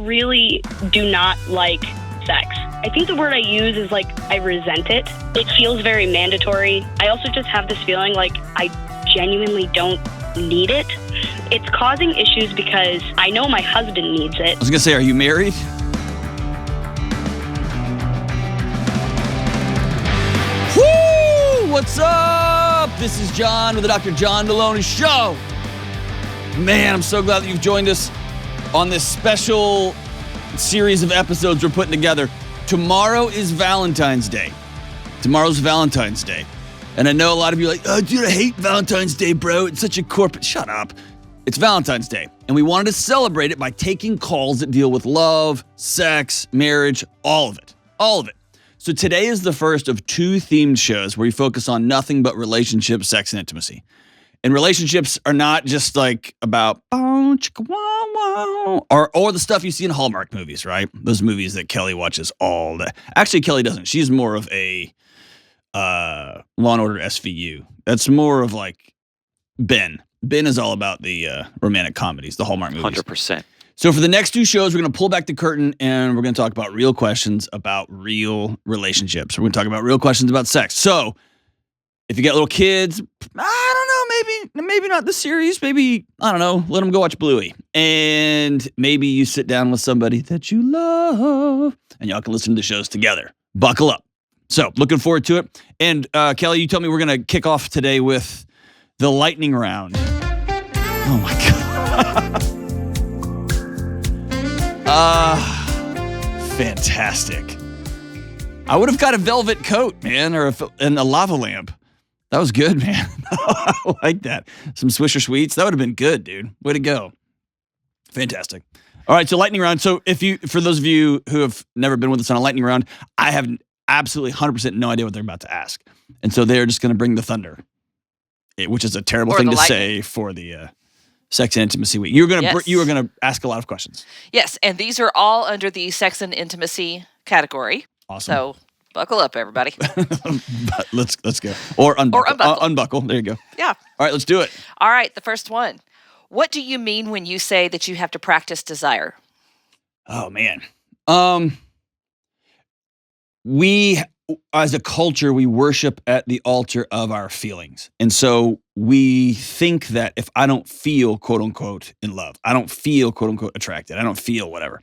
really do not like sex. I think the word I use is like, I resent it. It feels very mandatory. I also just have this feeling like I genuinely don't need it. It's causing issues because I know my husband needs it. I was going to say, are you married? Woo! What's up? This is John with the Dr. John Deloney Show. Man, I'm so glad that you've joined us on this special series of episodes we're putting together. Tomorrow is Valentine's Day. Tomorrow's Valentine's Day. And I know a lot of you are like, oh, dude, I hate Valentine's Day, bro. It's such a corporate... Shut up. It's Valentine's Day. And we wanted to celebrate it by taking calls that deal with love, sex, marriage, all of it. All of it. So today is the first of two themed shows where we focus on nothing but relationships, sex, and intimacy. And relationships are not just like about or the stuff you see in Hallmark movies, right? Those movies that Kelly watches all day. Actually, Kelly doesn't. She's more of a Law & Order SVU. That's more of like Ben. Ben is all about the romantic comedies, the Hallmark movies. 100%. So for the next two shows, we're going to pull back the curtain and we're going to talk about real questions about real relationships. We're going to talk about real questions about sex. So if you got little kids, I don't know, maybe not the series. Maybe, I don't know, let them go watch Bluey. And maybe you sit down with somebody that you love and y'all can listen to the shows together. Buckle up. So looking forward to it. And Kelly, you told me we're going to kick off today with the lightning round. Oh my God. Fantastic. I would have got a velvet coat, man, and a lava lamp. That was good, man. I like that. Some Swisher Sweets. That would have been good, dude. Way to go. Fantastic. All right, so lightning round. So for those of you who have never been with us on a lightning round, I have absolutely 100% no idea what they're about to ask. And so they're just going to bring the thunder, which is a terrible thing to say for the Sex and Intimacy Week. You were going to ask a lot of questions. Yes, and these are all under the Sex and Intimacy category. Awesome. So buckle up, everybody. let's go. Or unbuckle. Unbuckle. Unbuckle. There you go. Yeah. All right, let's do it. All right, the first one. What do you mean when you say that you have to practice desire? Oh, man. We, as a culture, we worship at the altar of our feelings. And so we think that if I don't feel, quote unquote, in love, I don't feel, quote unquote, attracted, I don't feel whatever,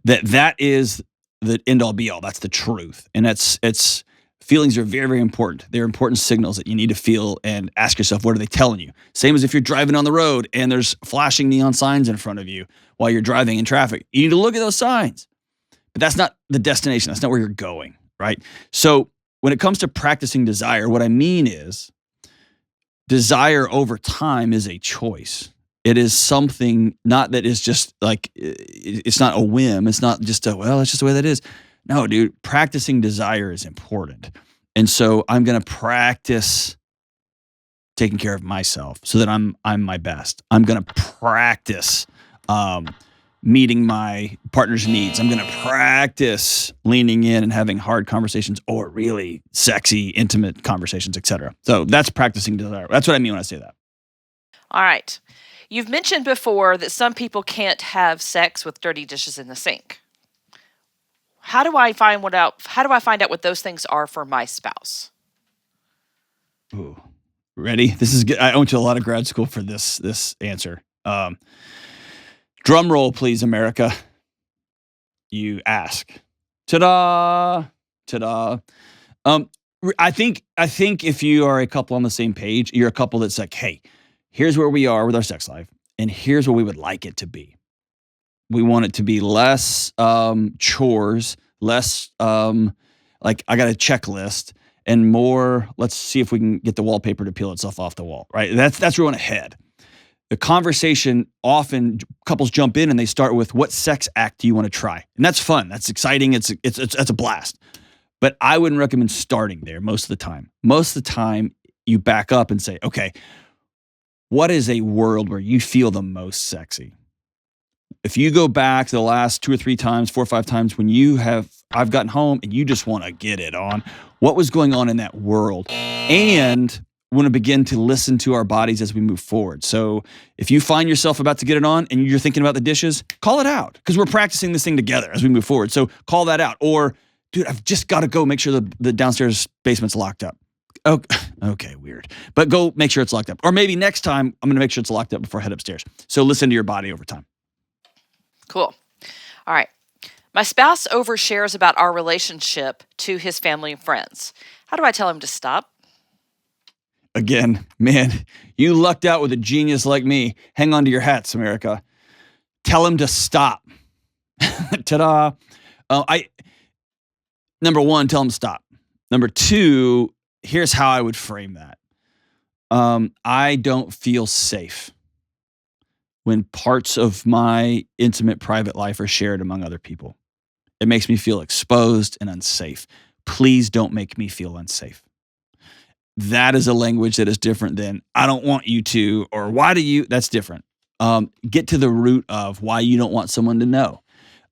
that is the end all be all. That's the truth. And it's feelings are very, very important. They're important signals that you need to feel and ask yourself, what are they telling you? Same as if you're driving on the road and there's flashing neon signs in front of you while you're driving in traffic. You need to look at those signs. But that's not the destination. That's not where you're going, right? So when it comes to practicing desire, what I mean is desire over time is a choice. It is something not that is just like, it's not a whim. It's not just that's just the way that is. No, dude, practicing desire is important. And so I'm going to practice taking care of myself so that I'm my best. I'm going to practice meeting my partner's needs. I'm going to practice leaning in and having hard conversations or really sexy, intimate conversations, etc. So that's practicing desire. That's what I mean when I say that. All right. You've mentioned before that some people can't have sex with dirty dishes in the sink. How do I find out what those things are for my spouse? Ooh. Ready? This is good. I went to a lot of grad school for this answer. Drum roll, please, America. You ask. Ta-da! Ta-da! I think if you are a couple on the same page, you're a couple that's like, hey, here's where we are with our sex life, and here's where we would like it to be. We want it to be less chores, less like I got a checklist, and more, let's see if we can get the wallpaper to peel itself off the wall, right? That's where we want to head. The conversation, often couples jump in and they start with, what sex act do you want to try? And that's fun. That's exciting. It's a blast. But I wouldn't recommend starting there most of the time. Most of the time, you back up and say, okay, what is a world where you feel the most sexy? If you go back to the last 2 or 3 times, 4 or 5 times when I've gotten home and you just want to get it on, what was going on in that world? And want to begin to listen to our bodies as we move forward. So if you find yourself about to get it on and you're thinking about the dishes, call it out, because we're practicing this thing together as we move forward. So call that out. Or, dude, I've just got to go make sure the downstairs basement's locked up. Okay, weird. But go make sure it's locked up. Or maybe next time I'm going to make sure it's locked up before I head upstairs. So listen to your body over time. Cool. All right. My spouse overshares about our relationship to his family and friends. How do I tell him to stop? Again, man, you lucked out with a genius like me. Hang on to your hats, America. Tell him to stop. Ta-da. Number one, tell him to stop. Number two, here's how I would frame that. I don't feel safe when parts of my intimate private life are shared among other people. It makes me feel exposed and unsafe. Please don't make me feel unsafe. That is a language that is different than I don't want you to, or why do you? That's different. Get to the root of why you don't want someone to know.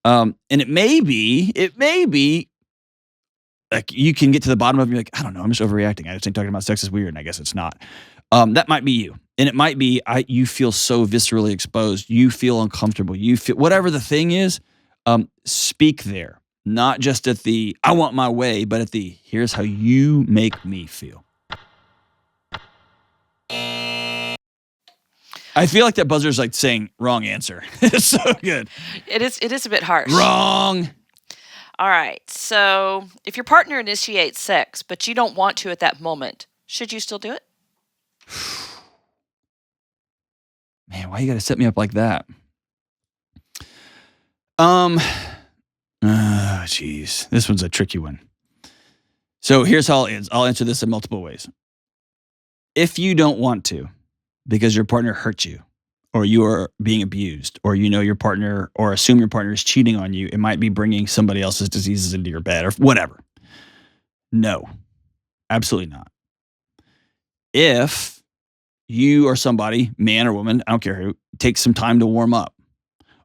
And it may be like you can get to the bottom of it and you're like, I don't know, I'm just overreacting. I just think talking about sex is weird, and I guess it's not. That might be you. And it might be you feel so viscerally exposed. You feel uncomfortable. You feel whatever the thing is, speak there. Not just at the I want my way, but at the here's how you make me feel. I feel like that buzzer's like saying wrong answer. It's so good. It is a bit harsh. Wrong. All right. So if your partner initiates sex, but you don't want to at that moment, should you still do it? Man, why you got to set me up like that? Geez, this one's a tricky one. So here's how I'll answer this in multiple ways. If you don't want to, because your partner hurt you, or you are being abused, or you know your partner, or assume your partner is cheating on you, it might be bringing somebody else's diseases into your bed, or whatever. No, absolutely not. If you or somebody, man or woman, I don't care who, takes some time to warm up,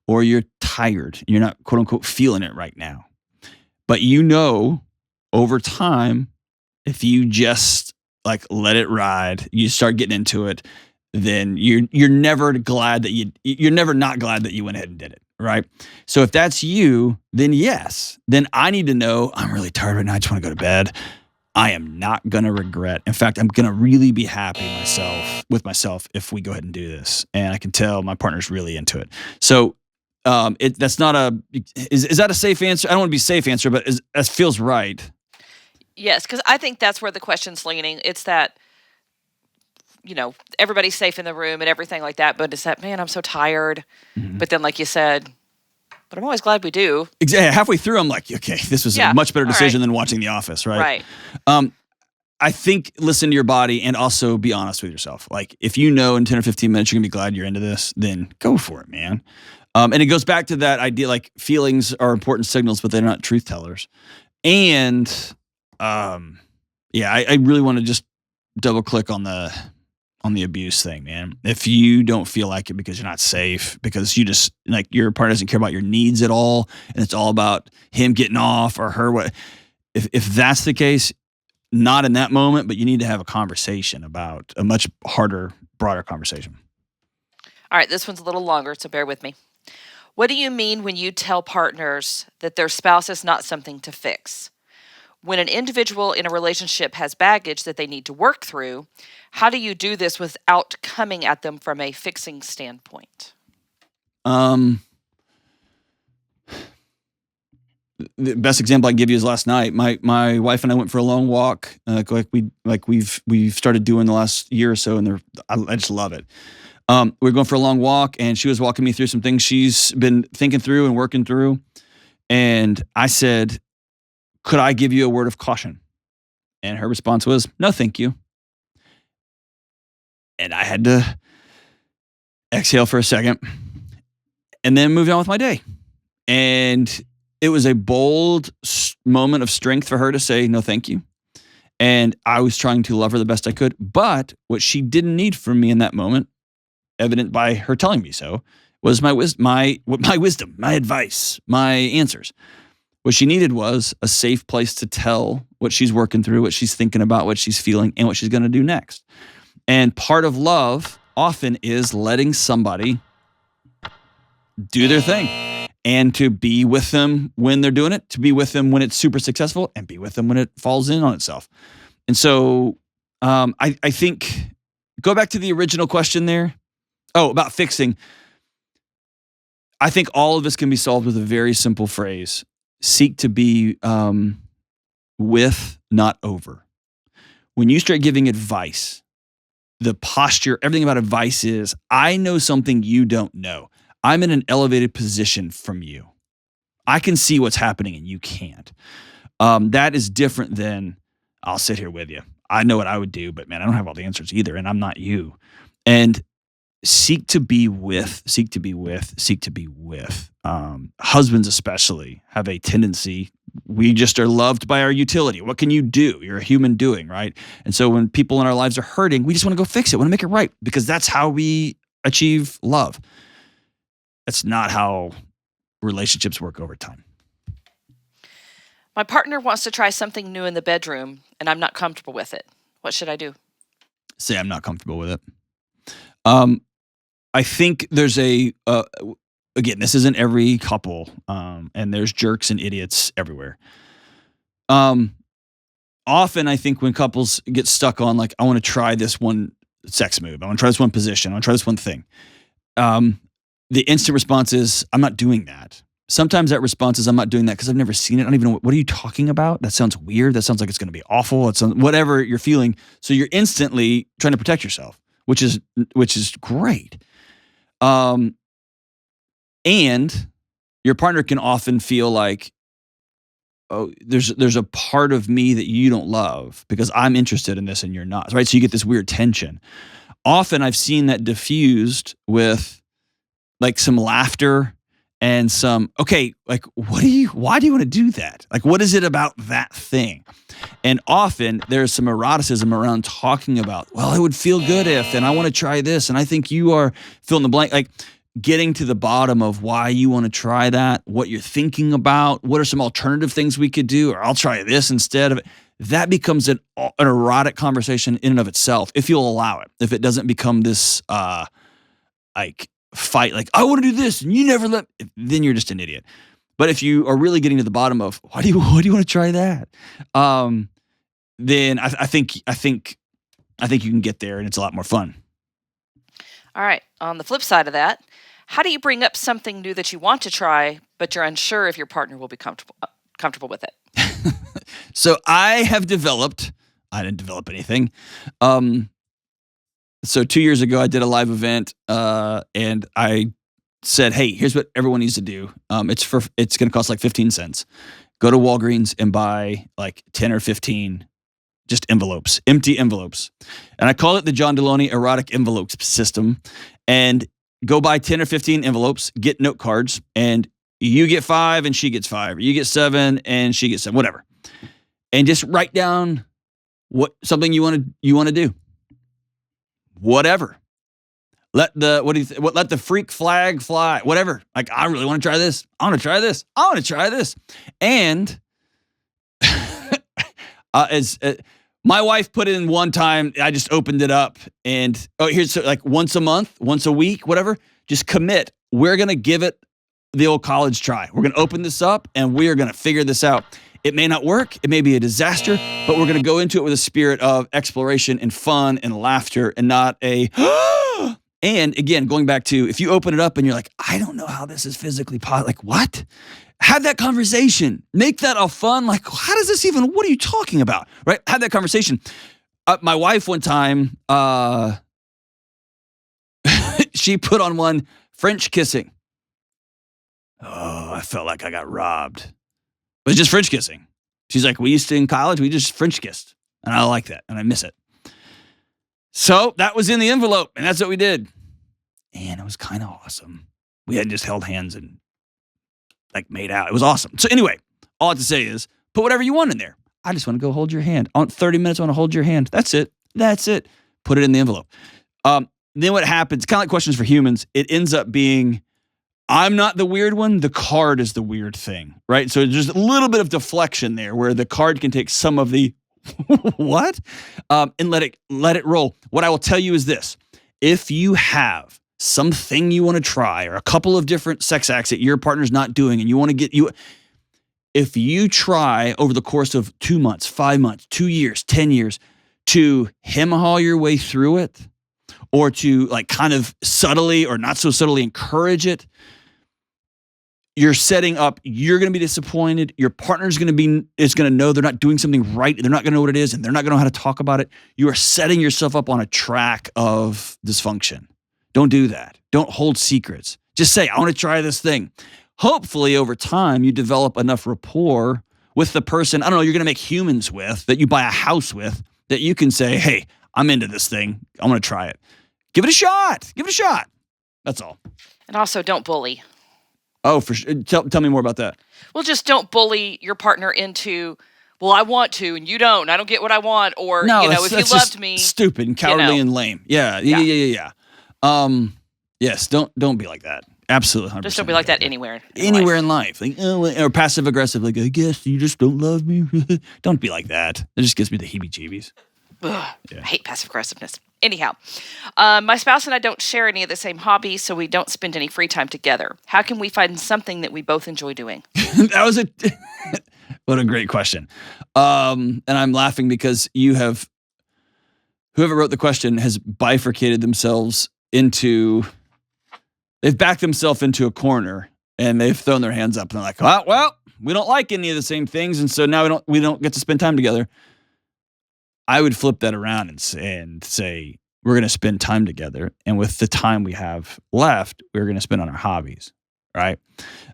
or you're tired, you're not quote unquote feeling it right now, but you know over time, if you just like let it ride, you start getting into it, then you're never not glad that you went ahead and did it, right? So if that's you, then yes, then I need to know I'm really tired right now. I just want to go to bed. I am not going to regret. In fact, I'm going to really be happy with myself if we go ahead and do this. And I can tell my partner's really into it. So that's not is that a safe answer? I don't want to be safe answer, but that feels right. Yes, because I think that's where the question's leaning. It's that, everybody's safe in the room and everything like that, but it's that, man, I'm so tired. Mm-hmm. But then, like you said, but I'm always glad we do. Exactly. Halfway through, I'm like, okay, this was a much better decision than watching The Office, right? Right. I think listen to your body and also be honest with yourself. Like if you know in 10 or 15 minutes you're going to be glad you're into this, then go for it, man. And it goes back to that idea, like feelings are important signals, but they're not truth tellers. And I really want to just double click on the abuse thing, man. If you don't feel like it because you're not safe, because you just like your partner doesn't care about your needs at all, and it's all about him getting off or her, if that's the case, not in that moment, but you need to have a conversation about a much harder, broader conversation. All right, this one's a little longer, so bear with me. What do you mean when you tell partners that their spouse is not something to fix? When an individual in a relationship has baggage that they need to work through, how do you do this without coming at them from a fixing standpoint? The best example I can give you is last night. My wife and I went for a long walk, we've started doing the last year or so, and I just love it. We were going for a long walk, and she was walking me through some things she's been thinking through and working through, and I said, could I give you a word of caution? And her response was, no, thank you. And I had to exhale for a second and then move on with my day. And it was a bold moment of strength for her to say, no, thank you. And I was trying to love her the best I could. But what she didn't need from me in that moment, evident by her telling me so, was my wisdom, my advice, my answers. What she needed was a safe place to tell what she's working through, what she's thinking about, what she's feeling, and what she's going to do next. And part of love often is letting somebody do their thing and to be with them when they're doing it, to be with them when it's super successful, and be with them when it falls in on itself. And so I think, go back to the original question there. Oh, about fixing. I think all of this can be solved with a very simple phrase. Seek to be with, not over. When you start giving advice, the posture, everything about advice is, I know something you don't know. I'm in an elevated position from you. I can see what's happening and you can't. That is different than, I'll sit here with you. I know what I would do, but man, I don't have all the answers either, and I'm not you. And seek to be with. Husbands especially have a tendency, we just are loved by our utility. What can you do? You're a human doing, right? And so when people in our lives are hurting, we just want to go fix it, want to make it right, because that's how we achieve love. That's not how relationships work over time. My partner wants to try something new in the bedroom, and I'm not comfortable with it. What should I do? Say I'm not comfortable with it. I think there's again, this isn't every couple, and there's jerks and idiots everywhere. Often I think when couples get stuck on, like, I want to try this one sex move, I want to try this one position, I want to try this one thing. The instant response is, I'm not doing that. Sometimes that response is, I'm not doing that because I've never seen it. I don't even know, what are you talking about? That sounds weird. That sounds like it's going to be awful. It's whatever you're feeling. So you're instantly trying to protect yourself, which is great. And your partner can often feel like, oh, there's a part of me that you don't love because I'm interested in this and you're not, right? So you get this weird tension. Often I've seen that diffused with like some laughter and some, okay, like, why do you want to do that? Like, what is it about that thing? And often there's some eroticism around talking about, well, it would feel good if, and I want to try this, and I think you are fill in the blank, like getting to the bottom of why you want to try that, what you're thinking about, what are some alternative things we could do, or I'll try this instead of it. That becomes an erotic conversation in and of itself, if you'll allow it. If it doesn't become this like fight, like, I want to do this and you never let, then you're just an idiot. But if you are really getting to the bottom of why do you want to try that, then I think you can get there and it's a lot more fun. All right. On the flip side of that, how do you bring up something new that you want to try, but you're unsure if your partner will be comfortable with it? So I didn't develop anything. So 2 years ago, I did a live event, and I said, hey, here's what everyone needs to do. It's going to cost like 15 cents. Go to Walgreens and buy like 10 or 15 just envelopes, empty envelopes. And I call it the John Deloney Erotic Envelopes System. And go buy 10 or 15 envelopes, get note cards, and you get 5 and she gets 5. Or you get 7 and she gets 7, whatever. And just write down something you want to do. Whatever. Let the freak flag fly. Whatever. Like, I really want to try this. I want to try this. I want to try this. And my wife put it in one time. I just opened it up and here's like once a month, once a week, whatever. Just commit. We're gonna give it the old college try. We're gonna open this up and we are gonna figure this out. It may not work. It may be a disaster, but we're gonna go into it with a spirit of exploration and fun and laughter, and not a. And again, going back to, if you open it up and you're like, I don't know how this is physically possible. Like, what? Have that conversation. Make that a fun, like, how does this even, what are you talking about? Right? Have that conversation. My wife one time, she put on one French kissing. Oh, I felt like I got robbed. But it's just French kissing. She's like, we used to in college, we just French kissed. And I like that. And I miss it. So that was in the envelope. And that's what we did. And it was kind of awesome. We had just held hands and like made out. It was awesome. So anyway, all I have to say is put whatever you want in there. I just want to go hold your hand. I want 30 minutes. I want to hold your hand. That's it. Put it in the envelope. Then what happens, kind of like questions for humans, it ends up being I'm not the weird one. The card is the weird thing, right? So there's a little bit of deflection there where the card can take some of the what and let it roll. What I will tell you is this. If you have something you want to try or a couple of different sex acts that your partner's not doing and you want to get you, if you try over the course of 2 months, 5 months, 2 years, 10 years to hem-haw your way through it or to like kind of subtly or not so subtly encourage it, you're setting up, you're going to be disappointed. Your partner's going to know they're not doing something right. They're not going to know what it is and they're not going to know how to talk about it. You are setting yourself up on a track of dysfunction. Don't do that. Don't hold secrets. Just say, I want to try this thing. Hopefully over time you develop enough rapport with the person, I don't know, you're going to make humans with, that you buy a house with, that you can say, hey, I'm into this thing. I'm going to try it. Give it a shot. Give it a shot. That's all. And also don't bully. Oh, for sure. Tell me more about that. Well, just don't bully your partner into, well, I want to and you don't. I don't get what I want. Or, no, if you loved me. Stupid and cowardly and lame. Yeah. Yes, don't be like that. Absolutely. 100% just don't be like that anywhere. Anywhere in life. Like, or passive aggressive, like, I guess you just don't love me. Don't be like that. It just gives me the heebie-jeebies. I hate passive aggressiveness. Anyhow, my spouse and I don't share any of the same hobbies, so we don't spend any free time together. How can we find something that we both enjoy doing? That was what a great question. And I'm laughing because whoever wrote the question has bifurcated themselves they've backed themselves into a corner and they've thrown their hands up and they're like, well, we don't like any of the same things. And so now we don't get to spend time together. I would flip that around and say, we're going to spend time together. And with the time we have left, we're going to spend on our hobbies, right?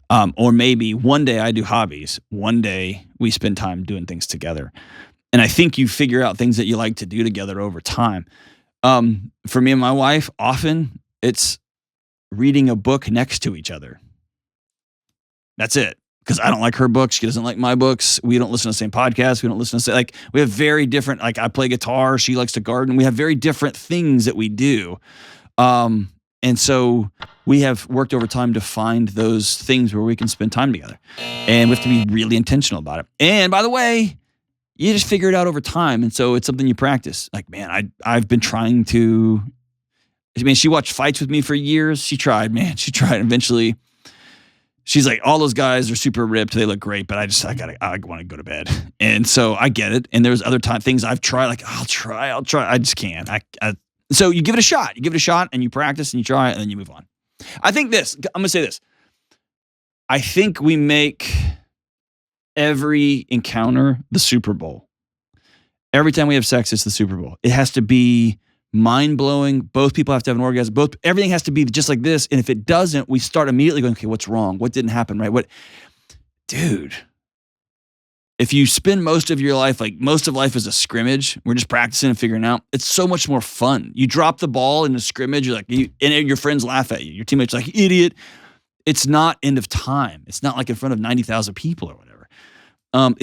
Or maybe one day I do hobbies. One day we spend time doing things together. And I think you figure out things that you like to do together over time. For me and my wife, often it's reading a book next to each other. That's it. Because I don't like her books. She doesn't like my books. We don't listen to the same podcast. We don't listen to we have very different, like I play guitar. She likes to garden. We have very different things that we do. And so we have worked over time to find those things where we can spend time together. And we have to be really intentional about it. And by the way, you just figure it out over time. And so it's something you practice. Like, man, I've been trying to, she watched fights with me for years. She tried. Eventually, she's like, all those guys are super ripped. They look great, but I want to go to bed. And so I get it. And there's other things I've tried, like, I'll try. I just can't. So you give it a shot. You give it a shot and you practice and you try it and then you move on. I'm going to say this. I think we make every encounter the Super Bowl. Every time we have sex, it's the Super Bowl. It has to be mind-blowing. Both people have to have an orgasm. Everything has to be just like this. And if it doesn't, we start immediately going, okay, what's wrong? What didn't happen, right? Dude, if you spend most of your life, like most of life is a scrimmage, we're just practicing and figuring out, it's so much more fun. You drop the ball in a scrimmage, and your friends laugh at you. Your teammates are like, idiot. It's not end of time. It's not like in front of 90,000 people or whatever.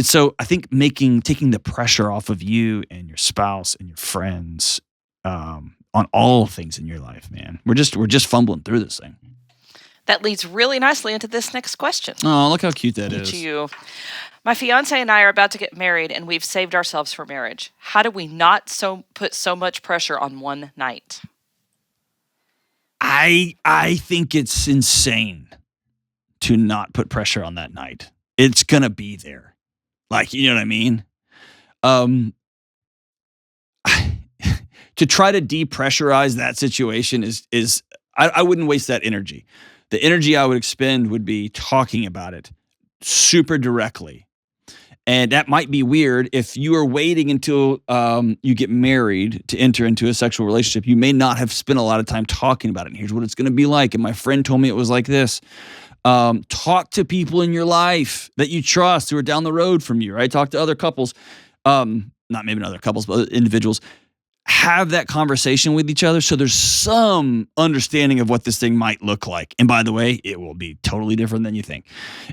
So I think taking the pressure off of you and your spouse and your friends, on all things in your life, man. We're just fumbling through this thing. That leads really nicely into this next question. Oh, look how cute that is. My fiance and I are about to get married, and we've saved ourselves for marriage. How do we not put so much pressure on one night? I think it's insane to not put pressure on that night. It's gonna be there. Like, you know what I mean? To try to depressurize that situation is I wouldn't waste that energy. The energy I would expend would be talking about it super directly. And that might be weird. If you are waiting until you get married to enter into a sexual relationship, you may not have spent a lot of time talking about it. And here's what it's going to be like. And my friend told me it was like this. Talk to people in your life that you trust who are down the road from you, right? Talk to other couples, not maybe not other couples, but other individuals. Have that conversation with each other so there's some understanding of what this thing might look like. And by the way, it will be totally different than you think.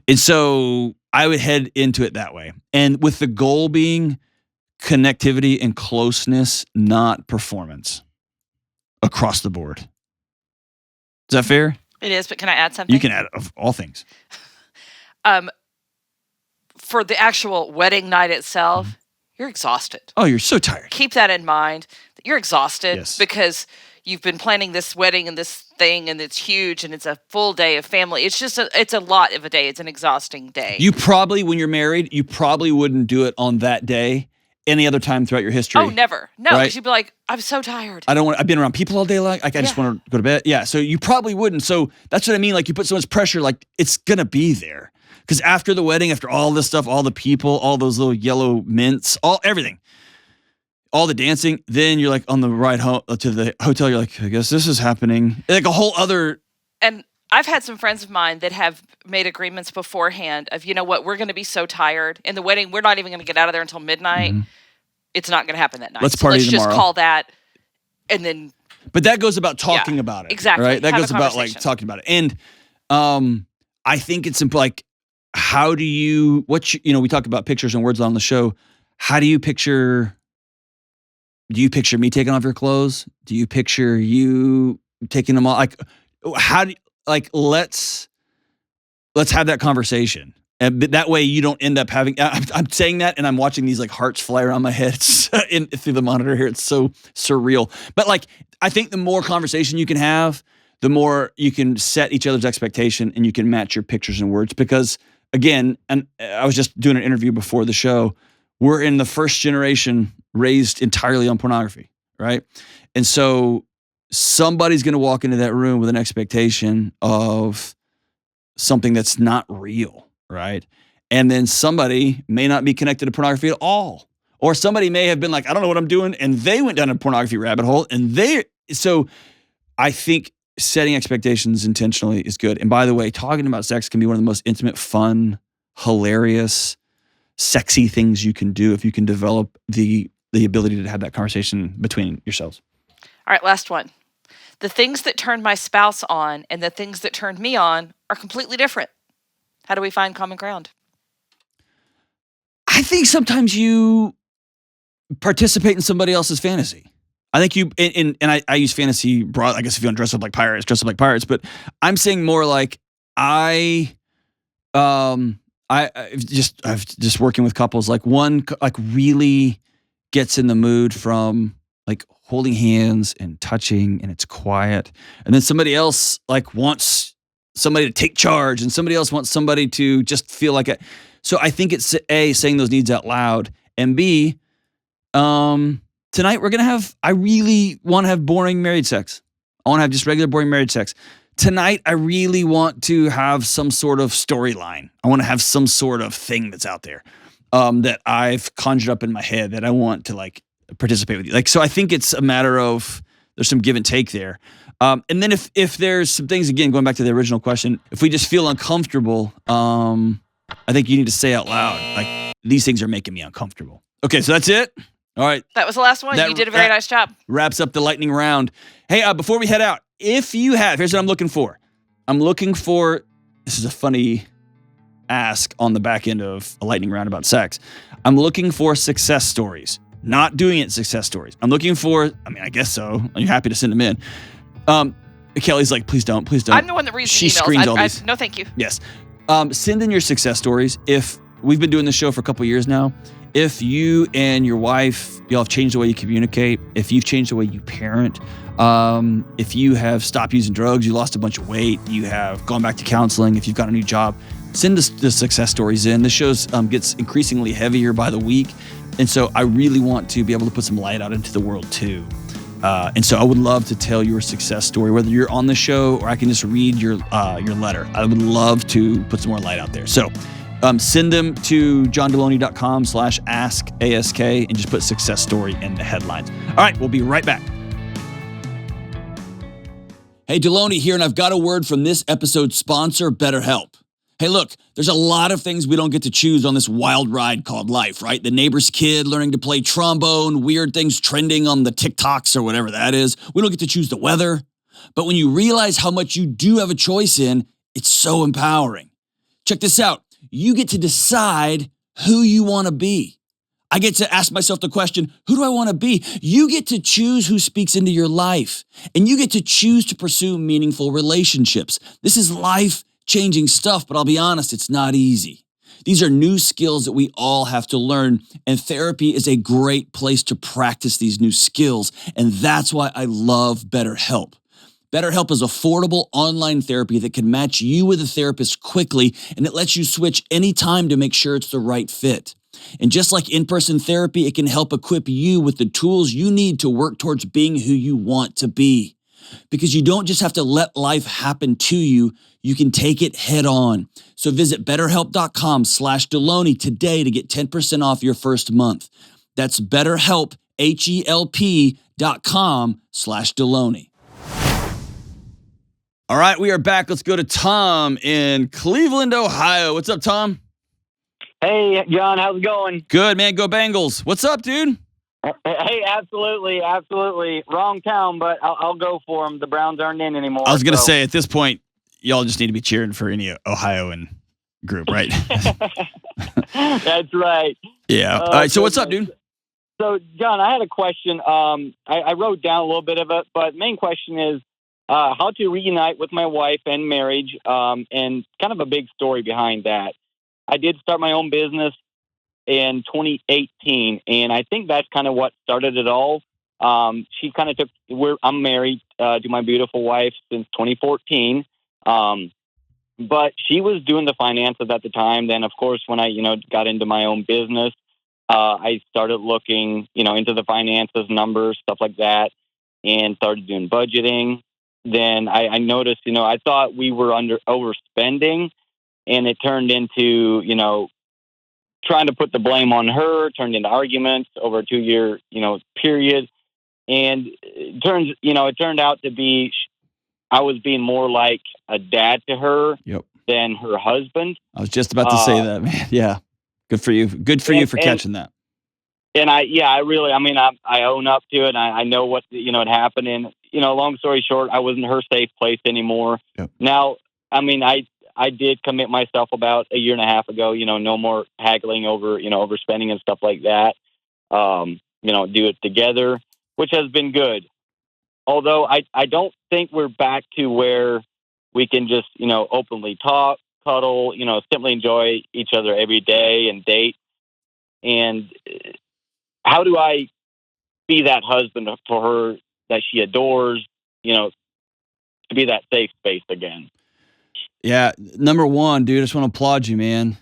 And so I would head into it that way. And with the goal being connectivity and closeness, not performance across the board. Is that fair? It is, but can I add something? You can add of all things. For the actual wedding night itself, you're exhausted. Oh, you're so tired. Keep that in mind. That you're exhausted Yes. because you've been planning this wedding and this thing, and it's huge, and it's a full day of family. It's just it's a lot of a day. It's an exhausting day. You probably, when you're married, you probably wouldn't do it on that day any other time throughout your history. Oh, never. No, because Right? you'd be like, I'm so tired. I've been around people all day long. Like, I just want to go to bed. Yeah. So you probably wouldn't. So that's what I mean. Like, you put so much pressure, like it's going to be there. Because after the wedding, after all this stuff, all the people, all those little yellow mints, everything, all the dancing, then you're like on the ride home to the hotel. You're like, I guess this is happening. Like a whole other. And I've had some friends of mine that have made agreements beforehand of, you know what, we're going to be so tired. In the wedding, we're not even going to get out of there until midnight. Mm-hmm. It's not going to happen that night. Let's party let's tomorrow. just call that, and then. But that goes about talking about it. Exactly. Right? That Have goes a about like conversation. talking about it. And I think it's like, how do you, we talk about pictures and words on the show. How do you picture me taking off your clothes? Do you picture you taking them off? Like, how do you, like, let's have that conversation. And that way you don't end up having, I'm saying that and I'm watching these like hearts fly around my head through the monitor here. It's so surreal. But like, I think the more conversation you can have, the more you can set each other's expectation and you can match your pictures and words. Because again, and I was just doing an interview before the show, we're in the first generation raised entirely on pornography, right? And so somebody's going to walk into that room with an expectation of something that's not real, right? And then somebody may not be connected to pornography at all. Or somebody may have been like, I don't know what I'm doing. And they went down a pornography rabbit hole. So I think setting expectations intentionally is good. And by the way, talking about sex can be one of the most intimate, fun, hilarious, sexy things you can do if you can develop the ability to have that conversation between yourselves. All right, last one. The things that turned my spouse on and the things that turned me on are completely different. How do we find common ground? I think sometimes you participate in somebody else's fantasy. I think you, and I use fantasy broad. I guess if you want to dress up like pirates. But I'm saying more like I've just working with couples. Like one like really gets in the mood from like holding hands and touching, and it's quiet. And then somebody else like wants somebody to take charge, and somebody else wants somebody to just feel like it. So I think it's A, saying those needs out loud, and B, tonight we're going to have, I really want to have boring married sex. I want to have just regular boring married sex. Tonight, I really want to have some sort of storyline. I want to have some sort of thing that's out there that I've conjured up in my head that I want to like participate with you. Like, so I think it's a matter of there's some give and take there. And then if there's some things, again, going back to the original question, if we just feel uncomfortable, I think you need to say out loud, like, these things are making me uncomfortable. Okay, so that's it. All right. That was the last one. You did a very nice job. Wraps up the lightning round. Hey, before we head out, if you have, here's what I'm looking for. This is a funny ask on the back end of a lightning round about sex. I'm looking for success stories. Not doing it success stories. I'm looking for, I guess so. You're happy to send them in. Kelly's like, please don't. I'm the one that reads the emails. She screens all these. No, thank you. Yes. Send in your success stories. If we've been doing this show for a couple of years now, if you and your wife, y'all have changed the way you communicate, if you've changed the way you parent, if you have stopped using drugs, you lost a bunch of weight, you have gone back to counseling, if you've got a new job, send us the success stories in. The show gets increasingly heavier by the week. And so I really want to be able to put some light out into the world too. And so I would love to tell your success story, whether you're on the show or I can just read your letter. I would love to put some more light out there. So send them to johndeloney.com/ask and just put success story in the headlines. All right, we'll be right back. Hey, Delony here, and I've got a word from this episode's sponsor, BetterHelp. Hey, look, there's a lot of things we don't get to choose on this wild ride called life, right? The neighbor's kid learning to play trombone, weird things trending on the TikToks or whatever that is. We don't get to choose the weather. But when you realize how much you do have a choice in, it's so empowering. Check this out. You get to decide who you want to be. I get to ask myself the question, who do I want to be? You get to choose who speaks into your life, and you get to choose to pursue meaningful relationships. This is life-changing stuff, but I'll be honest, it's not easy. These are new skills that we all have to learn, and therapy is a great place to practice these new skills, and that's why I love BetterHelp. BetterHelp is affordable online therapy that can match you with a therapist quickly, and it lets you switch anytime to make sure it's the right fit. And just like in-person therapy, it can help equip you with the tools you need to work towards being who you want to be. Because you don't just have to let life happen to you, you can take it head on. So visit betterhelp.com/Deloney today to get 10% off your first month. That's BetterHelp, HELP.com/Deloney. All right, we are back. Let's go to Tom in Cleveland, Ohio. What's up, Tom? Hey, John, how's it going? Good, man. Go Bengals. What's up, dude? Hey, absolutely. Wrong town, but I'll go for them. The Browns aren't in anymore. I was going to say, at this point, y'all just need to be cheering for any Ohioan group, right? That's right. Yeah. All right, so what's up, dude? So, John, I had a question. I wrote down a little bit of it, but main question is how to reunite with my wife and marriage, and kind of a big story behind that. I did start my own business in 2018, and I think that's kind of what started it all. She kind of I'm married to my beautiful wife since 2014, but she was doing the finances at the time. Then, of course, when I got into my own business, I started looking into the finances, numbers, stuff like that, and started doing budgeting. Then I noticed, I thought we were overspending. And it turned into, trying to put the blame on her, turned into arguments over a 2-year, period. And it turned out to be, I was being more like a dad to her than her husband. I was just about to say that, man. Yeah. Good for you. Good for you for catching that. And I own up to it. And I know what, had happened. And, long story short, I wasn't her safe place anymore. Yep. Now, I did commit myself about a year and a half ago, no more haggling over, overspending and stuff like that. Do it together, which has been good. Although I don't think we're back to where we can just, openly talk, cuddle, simply enjoy each other every day and date. And how do I be that husband for her that she adores, to be that safe space again? Yeah. Number one, dude, I just want to applaud you, man.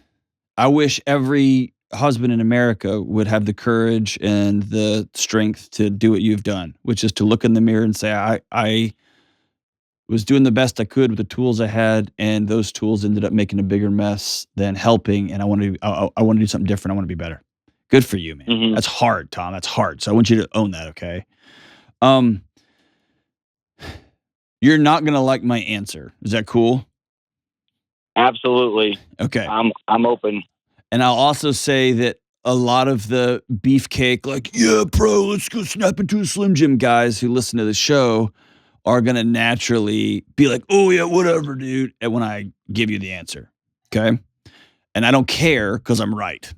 I wish every husband in America would have the courage and the strength to do what you've done, which is to look in the mirror and say, I was doing the best I could with the tools I had, and those tools ended up making a bigger mess than helping. And I want to do something different. I want to be better. Good for you, man. Mm-hmm. That's hard, Tom. That's hard. So I want you to own that. Okay. You're not going to like my answer. Is that cool? Absolutely. Okay. I'm open. And I'll also say that a lot of the beefcake, like, yeah, bro, let's go snap into a Slim Jim guys who listen to the show are going to naturally be like, oh, yeah, whatever, dude, and when I give you the answer. Okay. And I don't care because I'm right.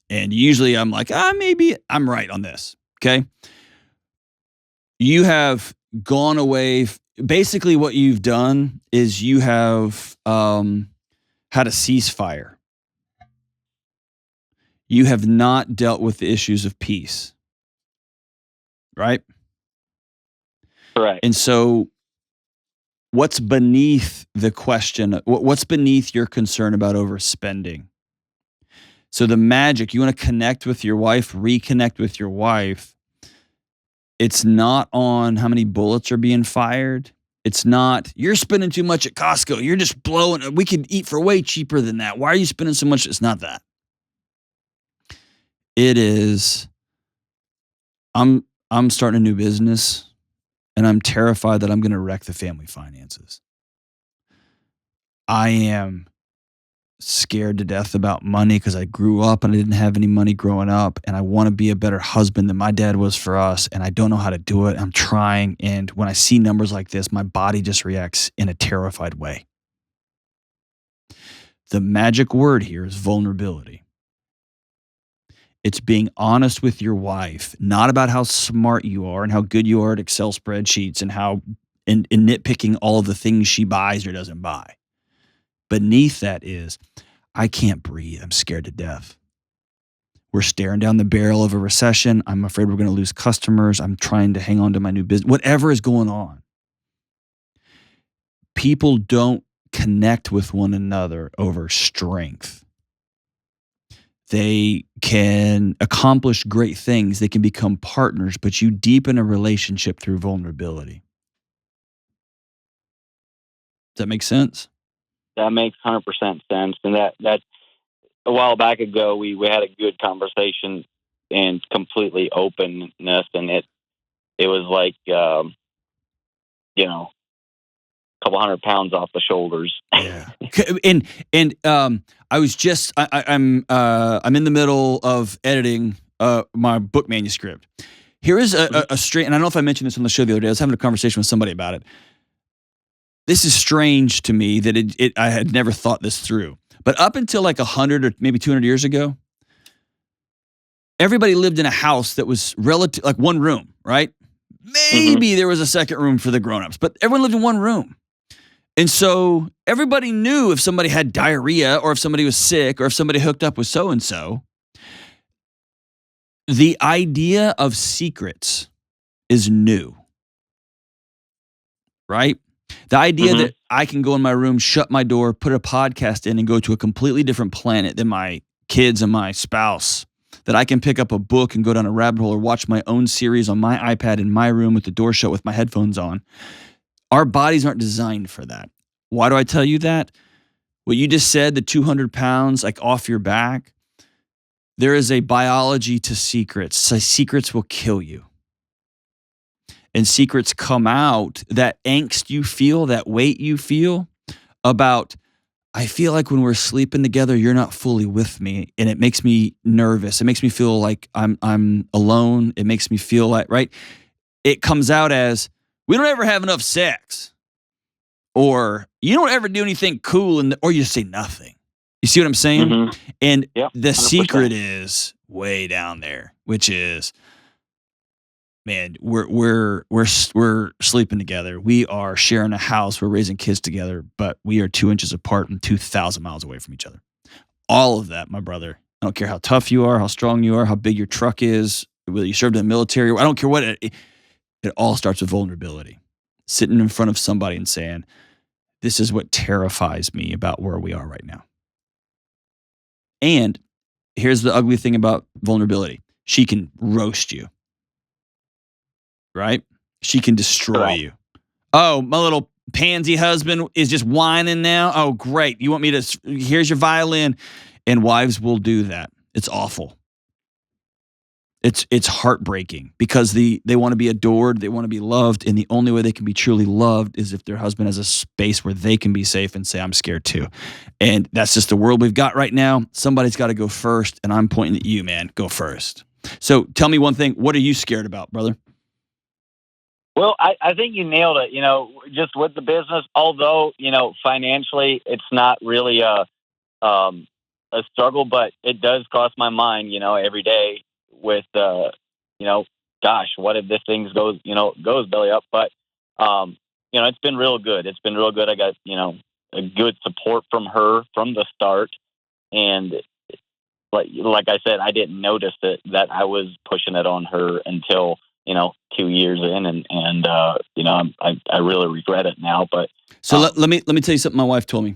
And usually I'm like, maybe I'm right on this. Okay. You have gone away. Basically, what you've done is you have had a ceasefire. You have not dealt with the issues of peace. Right? Correct. And so what's beneath the question? What's beneath your concern about overspending? So the magic, you want to connect with your wife, reconnect with your wife. It's not on how many bullets are being fired. It's not, you're spending too much at Costco. You're just blowing. We could eat for way cheaper than that. Why are you spending so much? It's not that. It is, I'm starting a new business and I'm terrified that I'm going to wreck the family finances. I am scared to death about money because I grew up and I didn't have any money growing up, and I want to be a better husband than my dad was for us, and I don't know how to do it. I'm trying, and when I see numbers like this, my body just reacts in a terrified way. The magic word here is vulnerability. It's being honest with your wife, not about how smart you are and how good you are at Excel spreadsheets and how and nitpicking all the things she buys or doesn't buy. Beneath that is, I can't breathe. I'm scared to death. We're staring down the barrel of a recession. I'm afraid we're going to lose customers. I'm trying to hang on to my new business. Whatever is going on. People don't connect with one another over strength. They can accomplish great things. They can become partners, but you deepen a relationship through vulnerability. Does that make sense? That makes 100% sense. And that a while back ago, we had a good conversation and completely openness, and it was like, you know, a couple 100 pounds off the shoulders. Yeah. And I was just I'm in the middle of editing my book manuscript. Here is a strange, and I don't know if I mentioned this on the show the other day. I was having a conversation with somebody about it. This is strange to me that I had never thought this through. But up until like 100 or maybe 200 years ago, everybody lived in a house that was relative, like one room, right? Maybe there was a second room for the grown-ups, but everyone lived in one room. And so everybody knew if somebody had diarrhea or if somebody was sick or if somebody hooked up with so-and-so. The idea of secrets is new, right? The idea that I can go in my room, shut my door, put a podcast in, and go to a completely different planet than my kids and my spouse. That I can pick up a book and go down a rabbit hole or watch my own series on my iPad in my room with the door shut with my headphones on. Our bodies aren't designed for that. Why do I tell you that? What you just said, the 200 pounds like off your back, there is a biology to secrets. So secrets will kill you. And secrets come out, that angst you feel, that weight you feel about, I feel like when we're sleeping together, you're not fully with me, and it makes me nervous. It makes me feel like I'm alone. It makes me feel like, right? It comes out as, we don't ever have enough sex, or you don't ever do anything cool, or you say nothing. You see what I'm saying? And the 100%. Secret is way down there, which is, man, we're sleeping together. We are sharing a house. We're raising kids together, but we are 2 inches apart and 2,000 miles away from each other. All of that, my brother. I don't care how tough you are, how strong you are, how big your truck is, whether you served in the military. I don't care what it all starts with vulnerability. Sitting in front of somebody and saying, this is what terrifies me about where we are right now. And here's the ugly thing about vulnerability. She can roast you. Right? She can destroy you. Oh, my little pansy husband is just whining now. Oh, great. You want me to, here's your violin. And wives will do that. It's awful. It's heartbreaking because they want to be adored. They want to be loved. And the only way they can be truly loved is if their husband has a space where they can be safe and say, I'm scared too. And that's just the world we've got right now. Somebody's got to go first. And I'm pointing at you, man. Go first. So tell me one thing. What are you scared about, brother? Well, I think you nailed it, just with the business, although, financially it's not really a struggle, but it does cross my mind, every day with, gosh, what if this thing goes belly up? But, it's been real good. It's been real good. I got, a good support from her from the start. And like I said, I didn't notice that I was pushing it on her until 2 years in, and I really regret it now. But so let me tell you something my wife told me.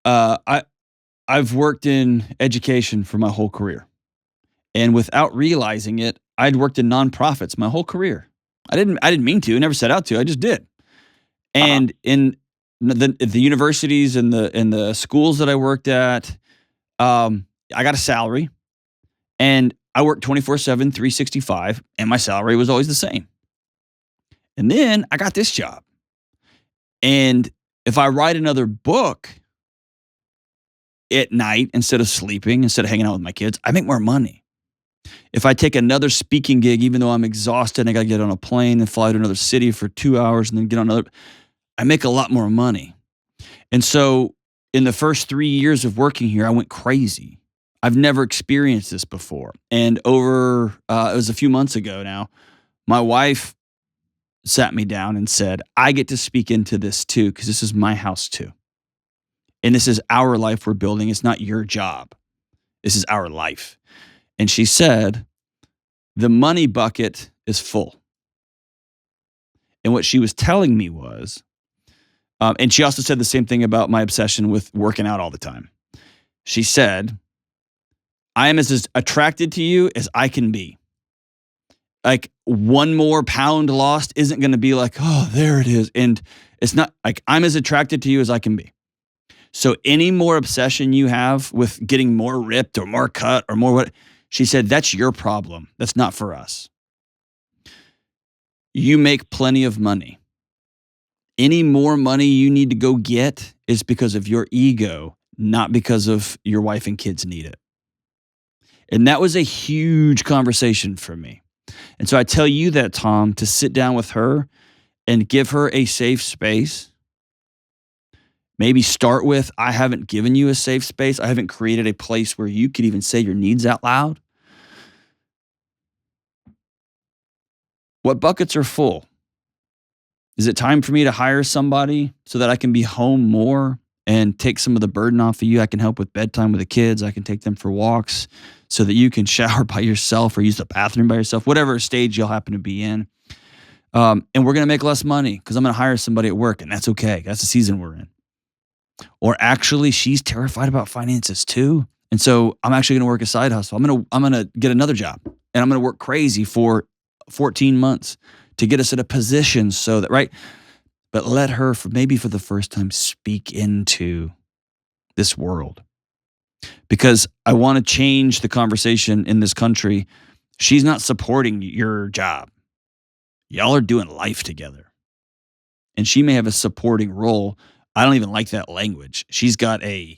I've worked in education for my whole career, and without realizing it, I'd worked in nonprofits my whole career. I didn't mean to. I never set out to. I just did. And in the universities and the schools that I worked at, I got a salary, and I worked 24/7, 365, and my salary was always the same. And then I got this job. And if I write another book at night instead of sleeping, instead of hanging out with my kids, I make more money. If I take another speaking gig, even though I'm exhausted and I got to get on a plane and fly to another city for 2 hours and then get on another, I make a lot more money. And so in the first 3 years of working here, I went crazy. I've never experienced this before. And it was a few months ago now, my wife sat me down and said, I get to speak into this too, because this is my house too. And this is our life we're building. It's not your job. This is our life. And she said, the money bucket is full. And what she was telling me was, and she also said the same thing about my obsession with working out all the time. She said, I am as attracted to you as I can be. Like, one more pound lost isn't going to be like, oh, there it is. And it's not like, I'm as attracted to you as I can be. So any more obsession you have with getting more ripped or more cut or more what, she said, that's your problem. That's not for us. You make plenty of money. Any more money you need to go get is because of your ego, not because of your wife and kids need it. And that was a huge conversation for me. And so I tell you that, Tom, to sit down with her and give her a safe space. Maybe start with, I haven't given you a safe space. I haven't created a place where you could even say your needs out loud. What buckets are full? Is it time for me to hire somebody so that I can be home more and take some of the burden off of you? I can help with bedtime with the kids. I can take them for walks so that you can shower by yourself or use the bathroom by yourself, whatever stage you'll happen to be in. And we're going to make less money because I'm going to hire somebody at work, and that's okay. That's the season we're in. Or actually, she's terrified about finances too. And so I'm actually going to work a side hustle. I'm going to get another job, and I'm going to work crazy for 14 months to get us in a position so that, right? But let her, maybe for the first time, speak into this world. Because I want to change the conversation in this country. She's not supporting your job. Y'all are doing life together. And she may have a supporting role. I don't even like that language. She's got a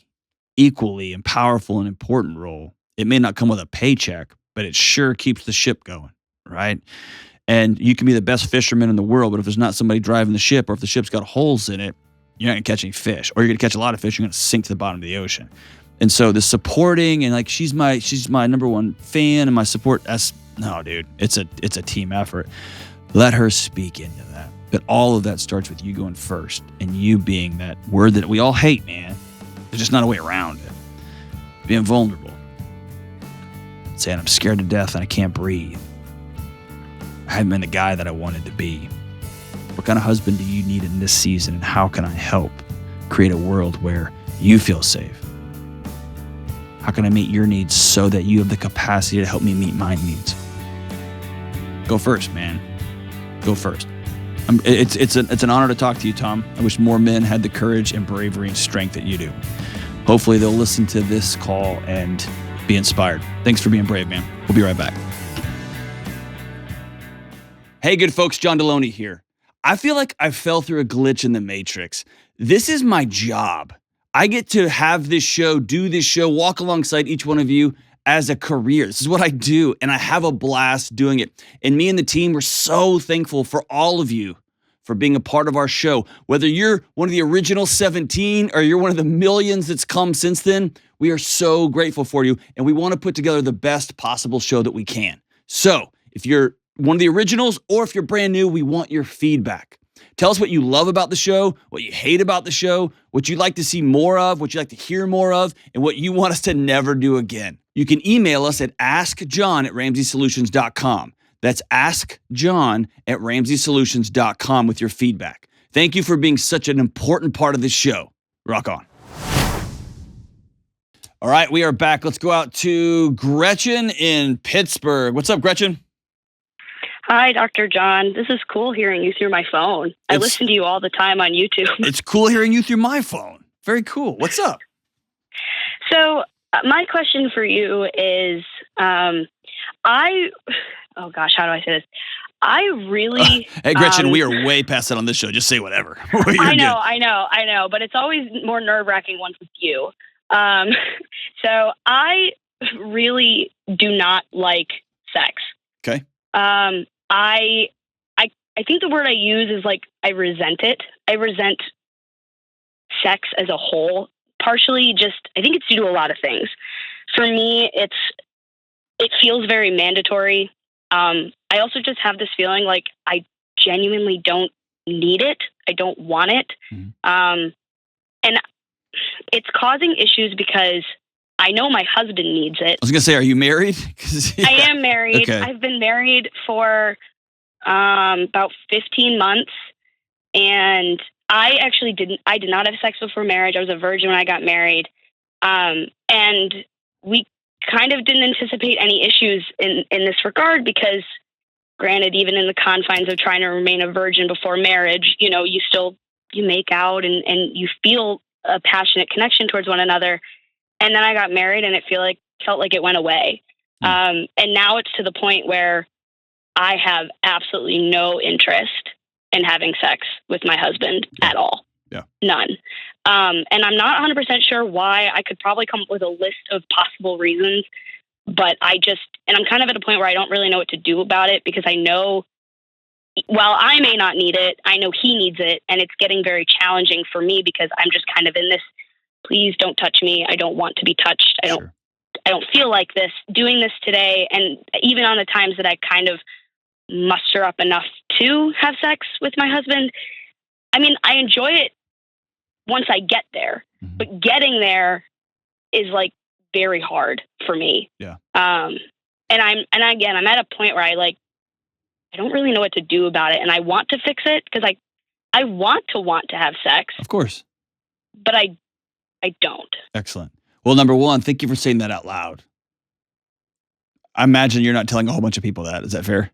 equally and powerful and important role. It may not come with a paycheck, but it sure keeps the ship going, right? And you can be the best fisherman in the world, but if there's not somebody driving the ship, or if the ship's got holes in it, you're not going to catch any fish. Or you're going to catch a lot of fish, you're going to sink to the bottom of the ocean. And so the supporting, and like, she's my number one fan, and my support. No, dude, it's a team effort. Let her speak into that. But all of that starts with you going first, and you being that word that we all hate, man. There's just not a way around it. Being vulnerable. Saying, I'm scared to death and I can't breathe. I haven't been the guy that I wanted to be. What kind of husband do you need in this season, and how can I help create a world where you feel safe? How can I meet your needs so that you have the capacity to help me meet my needs? Go first, man. Go first. It's an honor to talk to you, Tom. I wish more men had the courage and bravery and strength that you do. Hopefully they'll listen to this call and be inspired. Thanks for being brave, man. We'll be right back. Hey, good folks, John Deloney here. I feel like I fell through a glitch in the matrix. This is my job. I get to have this show, do this show, walk alongside each one of you as a career. This is what I do, and I have a blast doing it. And me and the team, we're so thankful for all of you for being a part of our show. Whether you're one of the original 17 or you're one of the millions that's come since then, we are so grateful for you, and we want to put together the best possible show that we can. So if you're one of the originals or if you're brand new, we want your feedback. Tell us what you love about the show, what you hate about the show, what you'd like to see more of, what you'd like to hear more of, and what you want us to never do again. You can email us at askjohn@ramseysolutions.com. That's askjohn@ramseysolutions.com with your feedback. Thank you for being such an important part of this show. Rock on. All right, we are back. Let's go out to Gretchen in Pittsburgh. What's up, Gretchen? Hi, Dr. John. This is cool hearing you through my phone. I listen to you all the time on YouTube. It's cool hearing you through my phone. Very cool. What's up? So my question for you is, oh gosh, how do I say this? I really... Hey, Gretchen, we are way past that on this show. Just say whatever. I know. But it's always more nerve-wracking once with you. So I really do not like sex. Okay. I think the word I use is like, I resent it. I resent sex as a whole. Partially just, I think it's due to a lot of things. For me, it feels very mandatory. I also just have this feeling like I genuinely don't need it. I don't want it. Mhm. And it's causing issues because I know my husband needs it. I was gonna say, are you married? 'Cause, I am married. Okay. I've been married for about 15 months. And I did not have sex before marriage. I was a virgin when I got married. And we kind of didn't anticipate any issues in this regard because, granted, even in the confines of trying to remain a virgin before marriage, you know, you make out and you feel a passionate connection towards one another. And then I got married and it felt like it went away. And now it's to the point where I have absolutely no interest in having sex with my husband at all. Yeah. None. And I'm not 100% sure why. I could probably come up with a list of possible reasons, but I'm kind of at a point where I don't really know what to do about it because I know while I may not need it, I know he needs it. And it's getting very challenging for me because I'm just kind of in this, please don't touch me. I don't want to be touched. I don't feel like this doing this today. And even on the times that I kind of muster up enough to have sex with my husband, I mean, I enjoy it once I get there, but getting there is like very hard for me. Yeah. And I'm at a point where I don't really know what to do about it. And I want to fix it because I want to have sex. Of course. But I don't. Excellent. Well, number one, thank you for saying that out loud. I imagine you're not telling a whole bunch of people that. Is that fair?